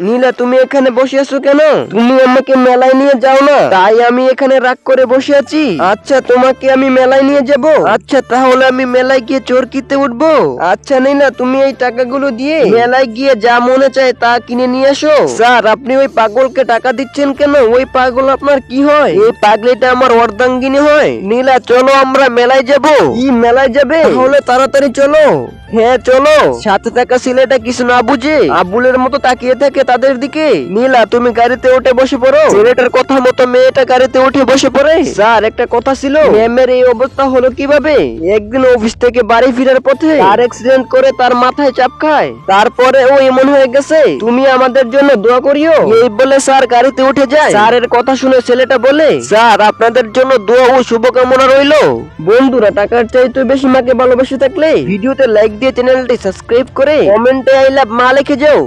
নীলা, তুমি এখানে বসে আছো কেন? তুমি আমাকে মেলায় নিয়ে যাও না, তাই আমি এখানে রাগ করে বসে আছি। আচ্ছা, তোমাকে আমি মেলায় নিয়ে যাব। আচ্ছা, তাহলে আমি মেলায় গিয়ে চরকিতে উঠবো। আচ্ছা নীলা, তুমি এই টাকাগুলো দিয়ে মেলায় গিয়ে যা মনে চায় তা কিনে নিয়ে এসো। স্যার, আপনি ওই পাগলকে টাকা দিচ্ছেন কেন? ওই পাগল আপনার কি হয়? এই পাগলিটা আমার অর্ধাঙ্গিনী হয়। নীলা, চলো আমরা মেলায় যাব। কি মেলায় যাবে? তাহলে তাড়াতাড়ি চলো। হ্যাঁ চলো। সাথে থাকা ছেলেটা কিছু না বুঝে আবুলের মতো তাকিয়ে থাকে তাদের দিকে। নীলা, তুমি গাড়িতে উঠে বসে পড়ো। ছেলেটার কথা মতো মেয়েটা গাড়িতে উঠে বসে পড়ে। স্যার, একটা কথা ছিল, ম্যামের এই অবস্থা হলো কিভাবে? একদিন অফিস থেকে বাড়ি ফেরার পথে কার অ্যাক্সিডেন্ট করে তার মাথায় চাপ খায়, তারপরে ও এমন হয়ে গেছে। তুমি আমাদের জন্য দোয়া করিও। এই বলে স্যার গাড়িতে উঠে যায়। স্যারের কথা শুনে ছেলেটা বলে, স্যার আপনাদের জন্য দোয়া ও শুভকামনা রইলো। বন্ধুরা, টাকার চাইতে বেশি মাকে ভালোবেসে থাকলে ভিডিওতে লাইক দিয়ে চ্যানেলটি সাবস্ক্রাইব করে কমেন্টে আই লাভ মা লিখে যাও।